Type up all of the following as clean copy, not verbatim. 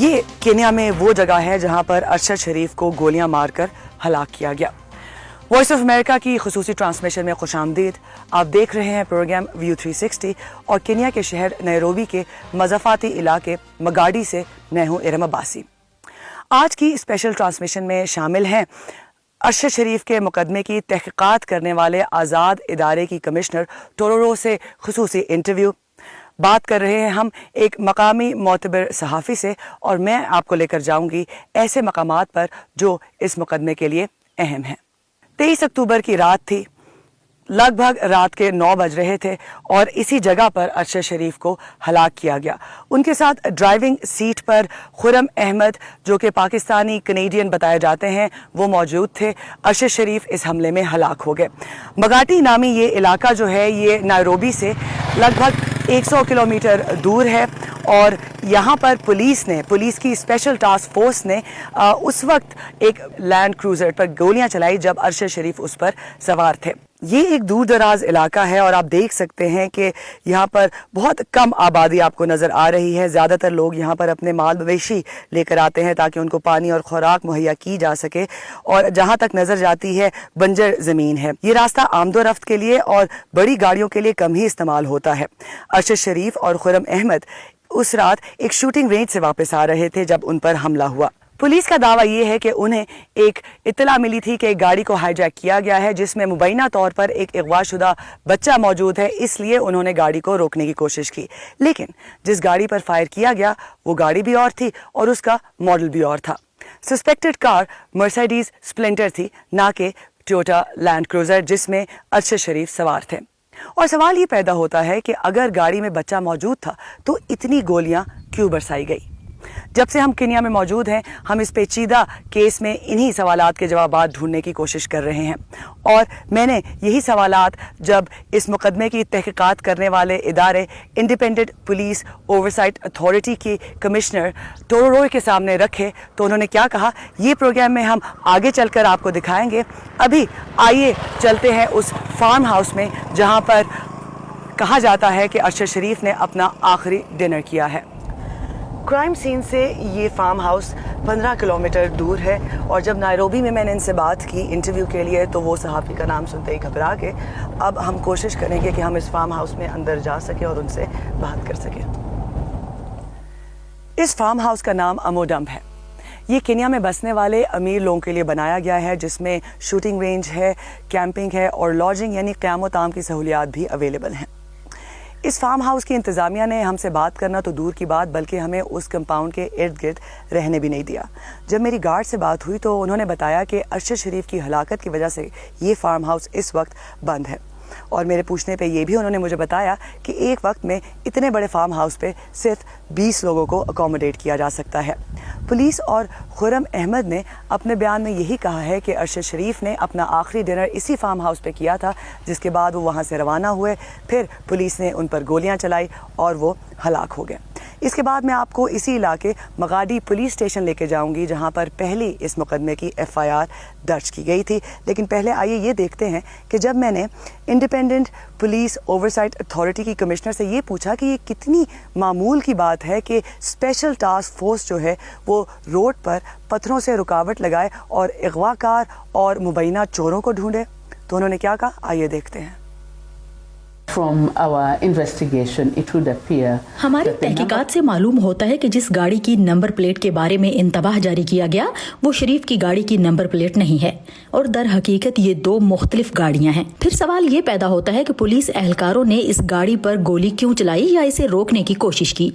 یہ کینیا میں وہ جگہ ہے جہاں پر ارشد شریف کو گولیاں مار کر ہلاک کیا گیا۔ وائس آف امریکہ کی خصوصی ٹرانسمیشن میں خوش آمدید۔ آپ دیکھ رہے ہیں پروگرام ویو 360 اور کینیا کے شہر نیروبی کے مضافاتی علاقے مگاڈی سے میں ہوں ارم عباسی۔ آج کی اسپیشل ٹرانسمیشن میں شامل ہیں ارشد شریف کے مقدمے کی تحقیقات کرنے والے آزاد ادارے کی کمشنر ٹورورو سے خصوصی انٹرویو۔ بات کر رہے ہیں ہم ایک مقامی معتبر صحافی سے، اور میں آپ کو لے کر جاؤں گی ایسے مقامات پر جو اس مقدمے کے لیے اہم ہیں۔ 23 اکتوبر کی رات تھی، لگ بھگ رات کے 9 بج رہے تھے اور اسی جگہ پر ارشد شریف کو ہلاک کیا گیا۔ ان کے ساتھ ڈرائیونگ سیٹ پر خرم احمد، جو کہ پاکستانی کنیڈین بتائے جاتے ہیں، وہ موجود تھے۔ ارشد شریف اس حملے میں ہلاک ہو گئے۔ مگاٹی نامی یہ علاقہ جو ہے یہ نیروبی سے لگ بھگ 100 کلومیٹر دور ہے، اور یہاں پر پولیس کی اسپیشل ٹاسک فورس نے اس وقت ایک لینڈ کروزر پر گولیاں چلائی جب ارشد شریف اس پر سوار تھے۔ یہ ایک دور دراز علاقہ ہے اور آپ دیکھ سکتے ہیں کہ یہاں پر بہت کم آبادی آپ کو نظر آ رہی ہے۔ زیادہ تر لوگ یہاں پر اپنے مال مویشی لے کر آتے ہیں تاکہ ان کو پانی اور خوراک مہیا کی جا سکے، اور جہاں تک نظر جاتی ہے بنجر زمین ہے۔ یہ راستہ آمد و رفت کے لیے اور بڑی گاڑیوں کے لیے کم ہی استعمال ہوتا ہے۔ ارشد شریف اور خرم احمد اس رات ایک شوٹنگ رینج سے واپس آ رہے تھے جب ان پر حملہ ہوا۔ پولیس کا دعویٰ یہ ہے کہ انہیں ایک اطلاع ملی تھی کہ ایک گاڑی کو ہائی جیک کیا گیا ہے جس میں مبینہ طور پر ایک اغوا شدہ بچہ موجود ہے، اس لیے انہوں نے گاڑی کو روکنے کی کوشش کی، لیکن جس گاڑی پر فائر کیا گیا وہ گاڑی بھی اور تھی اور اس کا ماڈل بھی اور تھا۔ سسپیکٹڈ کار مرسیڈیز اسپلنٹر تھی، نہ کہ ٹویوٹا لینڈ کروزر جس میں ارشد شریف سوار تھے۔ اور سوال یہ پیدا ہوتا ہے کہ اگر گاڑی میں بچہ موجود تھا تو اتنی گولیاں کیوں برسائی گئی؟ جب سے ہم کینیا میں موجود ہیں، ہم اس پیچیدہ کیس میں انہی سوالات کے جوابات ڈھونڈنے کی کوشش کر رہے ہیں، اور میں نے یہی سوالات جب اس مقدمے کی تحقیقات کرنے والے ادارے انڈیپینڈنٹ پولیس اوورسائٹ اتھارٹی کی کمشنر ٹورورو کے سامنے رکھے تو انہوں نے کیا کہا، یہ پروگرام میں ہم آگے چل کر آپ کو دکھائیں گے۔ ابھی آئیے چلتے ہیں اس فارم ہاؤس میں جہاں پر کہا جاتا ہے کہ ارشد شریف نے اپنا آخری ڈنر کیا ہے۔ کرائم سین سے یہ فارم ہاؤس 15 کلومیٹر دور ہے، اور جب نیروبی میں نے ان سے بات کی انٹرویو کے لیے تو وہ صحافی کا نام سنتے ہی گھبرا گئے۔ اب ہم کوشش کریں گے کہ ہم اس فارم ہاؤس میں اندر جا سکیں اور ان سے بات کر سکیں۔ اس فارم ہاؤس کا نام اموڈم ہے۔ یہ کینیا میں بسنے والے امیر لوگوں کے لیے بنایا گیا ہے، جس میں شوٹنگ رینج ہے، کیمپنگ ہے اور لاڈجنگ یعنی قیام و طعام کی سہولیات بھی اویلیبل ہیں۔ اس فارم ہاؤس کی انتظامیہ نے ہم سے بات کرنا تو دور کی بات بلکہ ہمیں اس کمپاؤنڈ کے ارد گرد رہنے بھی نہیں دیا۔ جب میری گارڈ سے بات ہوئی تو انہوں نے بتایا کہ ارشد شریف کی ہلاکت کی وجہ سے یہ فارم ہاؤس اس وقت بند ہے، اور میرے پوچھنے پہ یہ بھی انہوں نے مجھے بتایا کہ ایک وقت میں اتنے بڑے فارم ہاؤس پہ صرف 20 لوگوں کو اکوموڈیٹ کیا جا سکتا ہے۔ پولیس اور خرم احمد نے اپنے بیان میں یہی کہا ہے کہ ارشد شریف نے اپنا آخری ڈنر اسی فارم ہاؤس پہ کیا تھا، جس کے بعد وہ وہاں سے روانہ ہوئے، پھر پولیس نے ان پر گولیاں چلائی اور وہ ہلاک ہو گئے۔ اس کے بعد میں آپ کو اسی علاقے مگاڈی پولیس اسٹیشن لے کے جاؤں گی جہاں پر پہلی اس مقدمے کی FIR درج کی گئی تھی، لیکن پہلے آئیے یہ دیکھتے ہیں کہ جب میں نے انڈیپینڈنٹ پولیس اوورسائٹ اتھارٹی کی کمشنر سے یہ پوچھا کہ یہ کتنی معمول کی بات ہے کہ اسپیشل ٹاسک فورس جو ہے وہ روڈ پر پتھروں سے رکاوٹ لگائے اور اغوا کار اور مبینہ چوروں کو ڈھونڈے، تو انہوں نے کیا کہا، آئیے دیکھتے ہیں۔ ہماری تحقیقات سے معلوم ہوتا ہے کہ جس گاڑی کی نمبر پلیٹ کے بارے میں انتباہ جاری کیا گیا وہ شریف کی گاڑی کی نمبر پلیٹ نہیں ہے، اور در حقیقت یہ 2 مختلف گاڑیاں ہیں۔ پھر سوال یہ پیدا ہوتا ہے کہ پولیس اہلکاروں نے اس گاڑی پر گولی کیوں چلائی یا اسے روکنے کی کوشش کی۔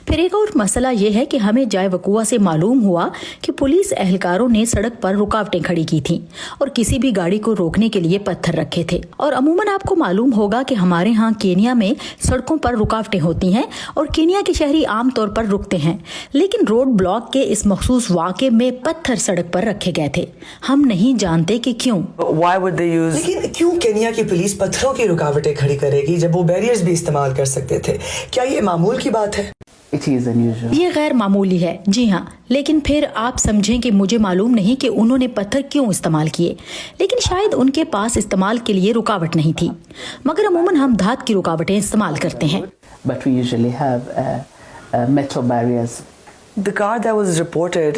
پھر ایک اور مسئلہ یہ ہے کہ ہمیں جائے وقوع سے معلوم ہوا کہ پولیس اہلکاروں نے سڑک پر رکاوٹیں کھڑی کی تھیں اور کسی بھی گاڑی کو روکنے کے لیے پتھر رکھے تھے، اور عموماً آپ کو معلوم ہوگا کہ ہمارے ہاں کینیا میں سڑکوں پر رکاوٹیں ہوتی ہیں اور کینیا کے شہری عام طور پر رکتے ہیں، لیکن روڈ بلاک کے اس مخصوص واقعے میں پتھر سڑک پر رکھے گئے تھے۔ ہم نہیں جانتے کہ کیوں۔ لیکن کیوں کینیا کی پولیس پتھروں کی رکاوٹیں کھڑی کرے گی جب وہ بیریئرز بھی استعمال کر سکتے تھے؟ کیا یہ معمول کی بات ہے؟ یہ غیر معمولی ہے، جی ہاں، لیکن پھر آپ سمجھیں کہ مجھے معلوم نہیں کہ انہوں نے پتھر کیوں استعمال کیے، لیکن شاید ان کے پاس استعمال کے لیے رکاوٹ نہیں تھی، مگر عموماً ہم دھات کی رکاوٹیں استعمال کرتے ہیں۔ The car that was reported,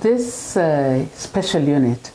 this special unit,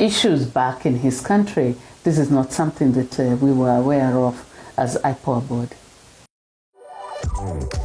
issues back in his country. This is not something that we were aware of as IPOA board.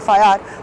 FIR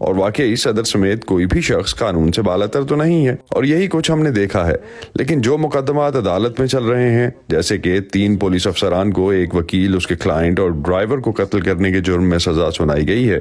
اور واقعی صدر سمیت کوئی بھی شخص قانون سے بالاتر تو نہیں ہے، اور یہی کچھ ہم نے دیکھا ہے۔ لیکن جو مقدمات عدالت میں چل رہے ہیں، جیسے کہ 3 پولیس افسران کو، ایک وکیل، اس کے کلائنٹ اور ڈرائیور کو قتل کرنے کے جرم میں سزا سنائی گئی ہے،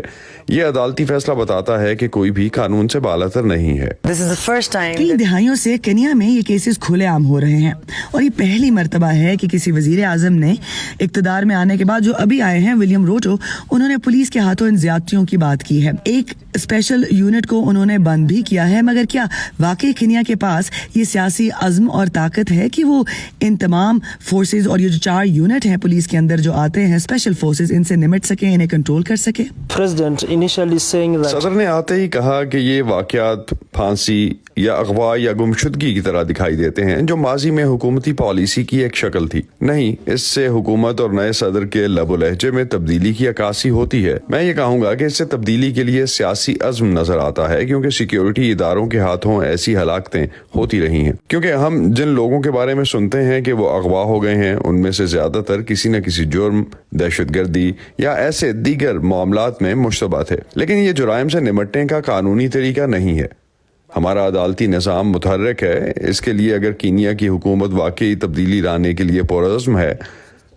یہ عدالتی فیصلہ بتاتا ہے کہ کوئی بھی قانون سے بالاتر نہیں ہے۔ This is the first time کئی دہائیوں سے کنیا میں یہ کیسز کھلے عام ہو رہے ہیں، اور یہ پہلی مرتبہ ہے کہ کسی وزیر اعظم نے اقتدار میں آنے کے بعد، جو ابھی آئے ہیں ولیم روٹو، انہوں نے پولیس کے ہاتھوں ان زیادتیوں کی بات کی ہے۔ ایک اسپیشل یونٹ کو انہوں نے بند بھی کیا ہے، مگر کیا واقعی کنیا کے پاس یہ سیاسی عزم اور طاقت ہے کہ وہ ان تمام فورسز اور یہ جو 4 یونٹ ہیں پولیس کے اندر جو آتے ہیں اسپیشل فورسز، ان سے نمٹ سکیں، انہیں کنٹرول کر سکیں؟ President initially saying that صدر نے آتے ہی کہا کہ یہ واقعات پھانسی یا اغوا یا گمشدگی کی طرح دکھائی دیتے ہیں، جو ماضی میں حکومتی پالیسی کی ایک شکل تھی۔ نہیں، اس سے حکومت اور نئے صدر کے لب و لہجے میں تبدیلی کی عکاسی ہوتی ہے۔ میں یہ کہوں گا کہ اس سے تبدیلی کے لیے سیاسی عزم نظر آتا ہے، کیونکہ سیکیورٹی اداروں کے ہاتھوں ایسی ہلاکتیں ہوتی رہی ہیں۔ کیونکہ ہم جن لوگوں کے بارے میں سنتے ہیں کہ وہ اغوا ہو گئے ہیں، ان میں سے زیادہ تر کسی نہ کسی جرم، دہشت گردی یا ایسے دیگر معاملات میں مشتبہ تھے۔ لیکن یہ جرائم سے نمٹنے کا قانونی طریقہ نہیں ہے۔ ہمارا عدالتی نظام متحرک ہے۔ اس کے لیے اگر کینیا کی حکومت واقعی تبدیلی لانے کے لیے پرعزم ہے،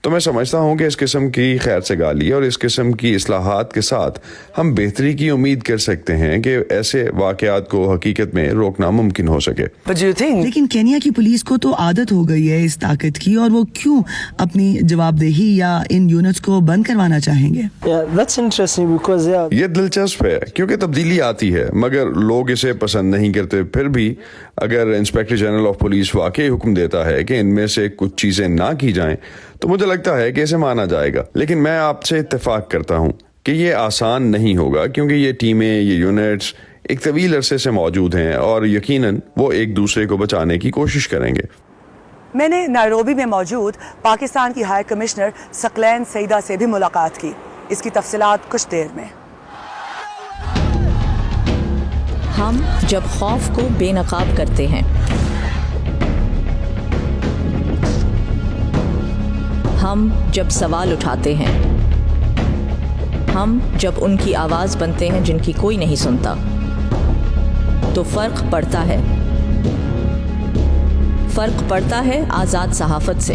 تو میں سمجھتا ہوں کہ اس قسم کی خیر سگالی اور اس قسم کی اصلاحات کے ساتھ ہم بہتری کی امید کر سکتے ہیں کہ ایسے واقعات کو حقیقت میں روکنا ممکن ہو سکے۔ But do you think لیکن کینیا کی پولیس کو تو عادت ہو گئی ہے اس طاقت کی، اور وہ کیوں اپنی جواب دہی یا ان یونٹس کو بند کروانا چاہیں گے؟ yeah, that's interesting because یہ دلچسپ ہے کیونکہ تبدیلی آتی ہے مگر لوگ اسے پسند نہیں کرتے۔ پھر بھی اگر انسپیکٹر جنرل آف پولیس واقعی حکم دیتا ہے کہ ان میں سے کچھ چیزیں نہ کی جائیں، تو مجھے لگتا ہے کہ اسے مانا جائے گا۔ لیکن میں آپ سے اتفاق کرتا ہوں کہ یہ آسان نہیں ہوگا، کیونکہ یہ ٹیمیں، یہ یونٹس ایک طویل عرصے سے موجود ہیں اور یقیناً وہ ایک دوسرے کو بچانے کی کوشش کریں گے۔ میں نے نائروبی میں موجود پاکستان کی ہائی کمشنر ثقلین سعیدہ سے بھی ملاقات کی۔ اس کی تفصیلات کچھ دیر میں۔ ہم جب خوف کو بے نقاب کرتے ہیں، ہم جب سوال اٹھاتے ہیں، ہم جب ان کی آواز بنتے ہیں جن کی کوئی نہیں سنتا، تو فرق پڑتا ہے۔ فرق پڑتا ہے آزاد صحافت سے۔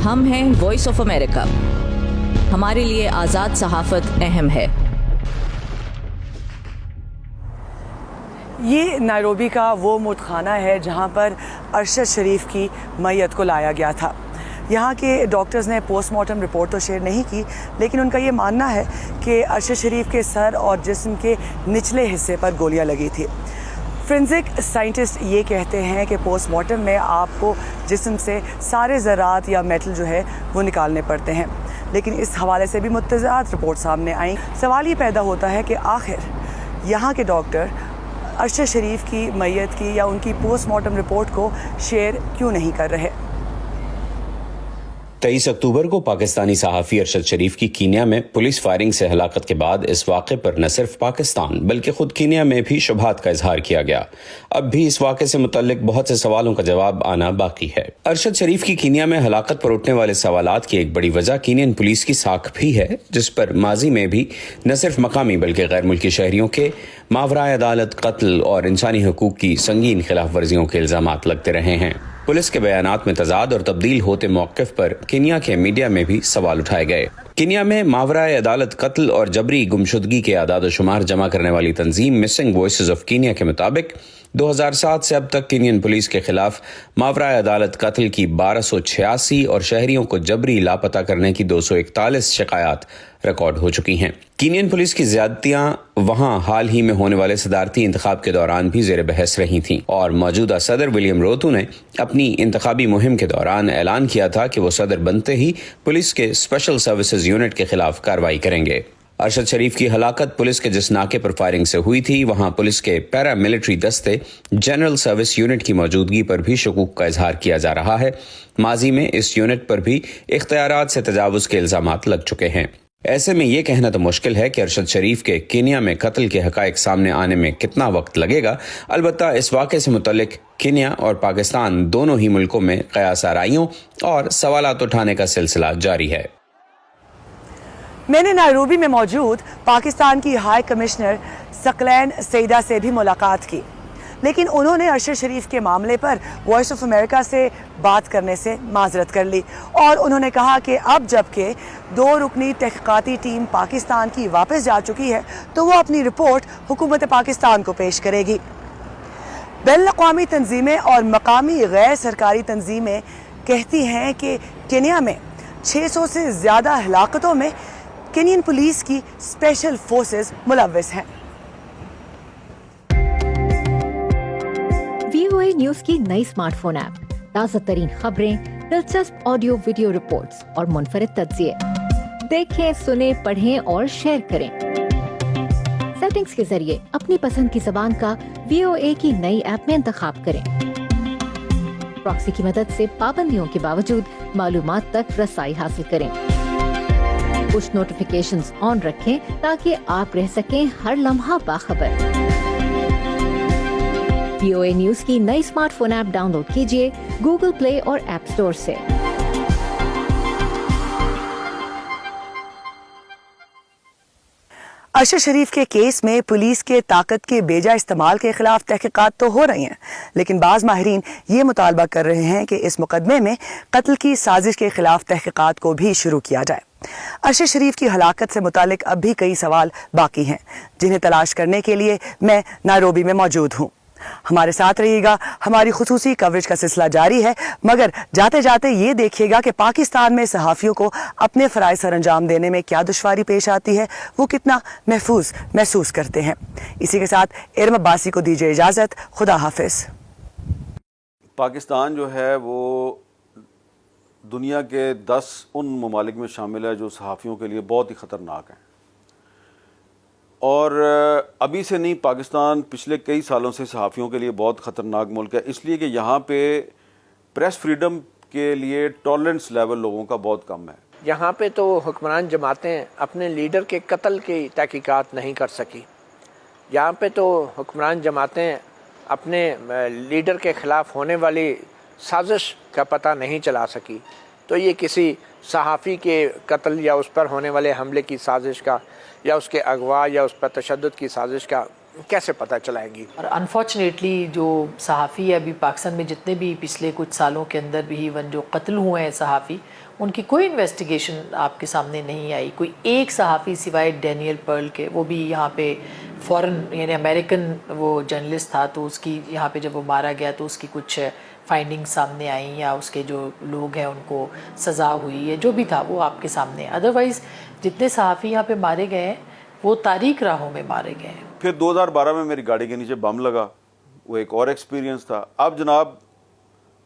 ہم ہیں وائس آف امریکہ۔ ہمارے لیے آزاد صحافت اہم ہے۔ یہ نائروبی کا وہ موتخانہ ہے جہاں پر ارشد شریف کی میت کو لایا گیا تھا۔ یہاں کے ڈاکٹرز نے پوسٹ مارٹم رپورٹ تو شیئر نہیں کی، لیکن ان کا یہ ماننا ہے کہ ارشد شریف کے سر اور جسم کے نچلے حصے پر گولیاں لگی تھی۔ فورینزک سائنٹسٹ یہ کہتے ہیں کہ پوسٹ مارٹم میں آپ کو جسم سے سارے ذرات یا میٹل جو ہے وہ نکالنے پڑتے ہیں، لیکن اس حوالے سے بھی متضاد رپورٹ سامنے آئیں۔ سوال یہ پیدا ہوتا ہے کہ آخر یہاں کے ڈاکٹر ارشد شریف کی میت کی یا ان کی پوسٹ مارٹم رپورٹ کو شیئر کیوں نہیں کر رہے؟ 23 اکتوبر کو پاکستانی صحافی ارشد شریف کی کینیا میں پولیس فائرنگ سے ہلاکت کے بعد اس واقعے پر نہ صرف پاکستان بلکہ خود کینیا میں بھی شبہات کا اظہار کیا گیا۔ اب بھی اس واقعے سے متعلق بہت سے سوالوں کا جواب آنا باقی ہے۔ ارشد شریف کی کینیا میں ہلاکت پر اٹھنے والے سوالات کی ایک بڑی وجہ کینین پولیس کی ساکھ بھی ہے، جس پر ماضی میں بھی نہ صرف مقامی بلکہ غیر ملکی شہریوں کے ماورائے عدالت قتل اور انسانی حقوق کی سنگین خلاف ورزیوں کے الزامات لگتے رہے ہیں۔ پولیس کے بیانات میں تضاد اور تبدیل ہوتے موقف پر کینیا کے میڈیا میں بھی سوال اٹھائے گئے۔ کینیا میں ماورائے عدالت قتل اور جبری گمشدگی کے اعداد و شمار جمع کرنے والی تنظیم مسنگ وائسز آف کینیا کے مطابق 2007 سے اب تک کینین پولیس کے خلاف ماورائے عدالت قتل کی 1286 اور شہریوں کو جبری لاپتہ کرنے کی 241 شکایات ریکارڈ ہو چکی ہیں۔ کینین پولیس کی زیادتیاں وہاں حال ہی میں ہونے والے صدارتی انتخاب کے دوران بھی زیر بحث رہی تھیں، اور موجودہ صدر ولیم روتو نے اپنی انتخابی مہم کے دوران اعلان کیا تھا کہ وہ صدر بنتے ہی پولیس کے اسپیشل سروسز یونٹ کے خلاف کارروائی کریں گے۔ ارشد شریف کی ہلاکت پولیس کے جس ناکے پر فائرنگ سے ہوئی تھی، وہاں پولیس کے پیرا ملٹری دستے جنرل سروس یونٹ کی موجودگی پر بھی شکوک کا اظہار کیا جا رہا ہے۔ ماضی میں اس یونٹ پر بھی اختیارات سے تجاوز کے الزامات لگ چکے ہیں۔ ایسے میں یہ کہنا تو مشکل ہے کہ ارشد شریف کے کینیا میں قتل کے حقائق سامنے آنے میں کتنا وقت لگے گا۔ البتہ اس واقعے سے متعلق کینیا اور پاکستان دونوں ہی ملکوں میں قیاس آرائیوں اور سوالات اٹھانے کا سلسلہ جاری ہے۔ میں نے نائروبی میں موجود پاکستان کی ہائی کمشنر ثقلین سیدہ سے بھی ملاقات کی، لیکن انہوں نے ارشد شریف کے معاملے پر وائس آف امریکہ سے بات کرنے سے معذرت کر لی، اور انہوں نے کہا کہ اب جب کہ 2 رکنی تحقیقاتی ٹیم پاکستان کی واپس جا چکی ہے تو وہ اپنی رپورٹ حکومت پاکستان کو پیش کرے گی۔ بین الاقوامی تنظیمیں اور مقامی غیر سرکاری تنظیمیں کہتی ہیں کہ کینیا میں 600 سے زیادہ ہلاکتوں میں کینین پولیس کی اسپیشل فورسز ملوث ہیں۔ VOA نیوز کی نئی سمارٹ فون ایپ، تازہ ترین خبریں، دلچسپ آڈیو ویڈیو رپورٹس اور منفرد تجزیے۔ دیکھیں، سنیں، پڑھیں اور شیئر کریں۔ سیٹنگز کے ذریعے اپنی پسند کی زبان کا VOA کی نئی ایپ میں انتخاب کریں۔ پراکسی کی مدد سے پابندیوں کے باوجود معلومات تک رسائی حاصل کریں۔ پش نوٹیفیکیشنز آن رکھیں تاکہ آپ رہ سکیں ہر لمحہ باخبر۔ VOA نیوز کی نئی smartphone app download کیجیے گوگل پلے اور ایپ اسٹور سے۔ ارشد شریف کے کیس میں پولیس کے طاقت کے بیجا استعمال کے خلاف تحقیقات تو ہو رہی ہیں، لیکن بعض ماہرین یہ مطالبہ کر رہے ہیں کہ اس مقدمے میں قتل کی سازش کے خلاف تحقیقات کو بھی شروع کیا جائے۔ ارشد شریف کی ہلاکت سے متعلق اب بھی کئی سوال باقی ہیں، جنہیں تلاش کرنے کے لیے میں نائروبی میں موجود ہوں۔ ہمارے ساتھ رہیے گا، ہماری خصوصی کوریج کا سلسلہ جاری ہے، مگر جاتے جاتے یہ دیکھیے گا کہ پاکستان میں صحافیوں کو اپنے فرائض سر انجام دینے میں کیا دشواری پیش آتی ہے، وہ کتنا محفوظ محسوس کرتے ہیں۔ اسی کے ساتھ ارم عباسی کو دیجیے اجازت، خدا حافظ۔ پاکستان جو ہے وہ دنیا کے 10 ان ممالک میں شامل ہے جو صحافیوں کے لیے بہت ہی خطرناک ہیں، اور ابھی سے نہیں، پاکستان پچھلے کئی سالوں سے صحافیوں کے لیے بہت خطرناک ملک ہے، اس لیے کہ یہاں پہ پریس فریڈم کے لیے ٹالرنس لیول لوگوں کا بہت کم ہے۔ یہاں پہ تو حکمران جماعتیں اپنے لیڈر کے قتل کی تحقیقات نہیں کر سکی، یہاں پہ تو حکمران جماعتیں اپنے لیڈر کے خلاف ہونے والی سازش کا پتہ نہیں چلا سکی، تو یہ کسی صحافی کے قتل یا اس پر ہونے والے حملے کی سازش کا یا اس کے اغوا یا اس پر تشدد کی سازش کا کیسے پتہ چلائیں گی؟ اور انفارچونیٹلی جو صحافی ابھی پاکستان میں جتنے بھی پچھلے کچھ سالوں کے اندر بھی ایون جو قتل ہوئے ہیں صحافی، ان کی کوئی انویسٹیگیشن آپ کے سامنے نہیں آئی۔ کوئی ایک صحافی سوائے ڈینیل پرل کے، وہ بھی یہاں پہ فورن یعنی امریکن وہ جرنلسٹ تھا، تو اس کی یہاں پہ جب وہ مارا گیا تو اس کی کچھ فائنڈنگ سامنے آئیں یا اس کے جو لوگ ہیں ان کو سزا ہوئی ہے، جو بھی تھا وہ آپ کے سامنے۔ ادروائز جتنے صحافی یہاں پہ مارے گئے ہیں وہ تاریک راہوں میں مارے گئے ہیں۔ پھر 2012 میں میری گاڑی کے نیچے بم لگا، وہ ایک اور ایکسپیرینس تھا۔ اب جناب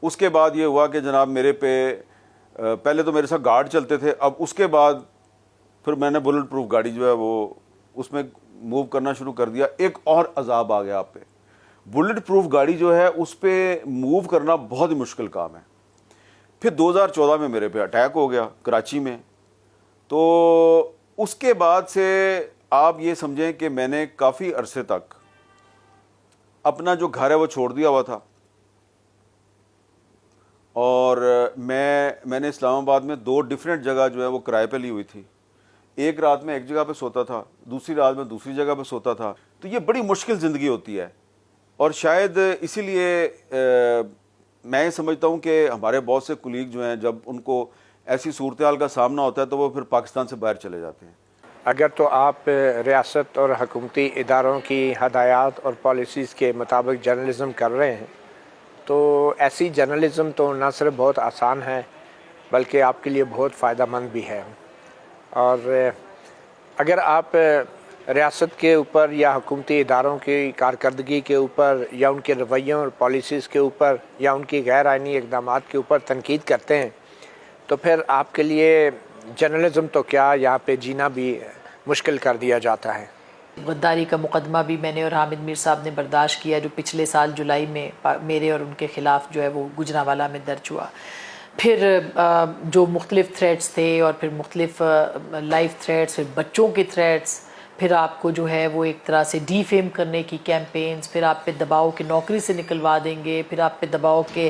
اس کے بعد یہ ہوا کہ جناب میرے پہ پہلے تو میرے ساتھ گارڈ چلتے تھے، اب اس کے بعد پھر میں نے بلٹ پروف گاڑی جو ہے وہ اس میں موو کرنا شروع کر دیا۔ ایک اور عذاب آ گیا آپ پہ، بلٹ پروف گاڑی جو ہے اس پہ موو کرنا بہت ہی مشکل کام ہے۔ پھر 2014 میں میرے پہ اٹیک ہو گیا کراچی میں، تو اس کے بعد سے آپ یہ سمجھیں کہ میں نے کافی عرصے تک اپنا جو گھر ہے وہ چھوڑ دیا ہوا تھا، اور میں نے اسلام آباد میں 2 ڈیفرنٹ جگہ جو ہے وہ کرائے پہ لی ہوئی تھی۔ ایک رات میں ایک جگہ پہ سوتا تھا، دوسری رات میں دوسری جگہ پہ سوتا تھا، تو یہ بڑی مشکل زندگی ہوتی ہے، اور شاید اسی لیے میں یہ سمجھتا ہوں کہ ہمارے بہت سے کولیگ جو ہیں جب ان کو ایسی صورتحال کا سامنا ہوتا ہے تو وہ پھر پاکستان سے باہر چلے جاتے ہیں۔ اگر تو آپ ریاست اور حکومتی اداروں کی ہدایات اور پالیسیز کے مطابق جرنلزم کر رہے ہیں تو ایسی جرنلزم تو نہ صرف بہت آسان ہے بلکہ آپ کے لیے بہت فائدہ مند بھی ہے۔ اور اگر آپ ریاست کے اوپر یا حکومتی اداروں کی کارکردگی کے اوپر یا ان کے رویوں اور پالیسیز کے اوپر یا ان کی غیر آئینی اقدامات کے اوپر تنقید کرتے ہیں تو پھر آپ کے لیے جرنلزم تو کیا، یہاں پہ جینا بھی مشکل کر دیا جاتا ہے۔ غداری کا مقدمہ بھی میں نے اور حامد میر صاحب نے برداشت کیا، جو پچھلے سال جولائی میں میرے اور ان کے خلاف جو ہے وہ گجرانوالہ میں درج ہوا۔ پھر جو مختلف تھریٹس تھے اور پھر مختلف لائف تھریٹس، پھر بچوں کے تھریٹس، پھر آپ کو جو ہے وہ ایک طرح سے ڈی فیم کرنے کی کیمپینز، پھر آپ پہ دباؤ کہ نوکری سے نکلوا دیں گے، پھر آپ پہ دباؤ کہ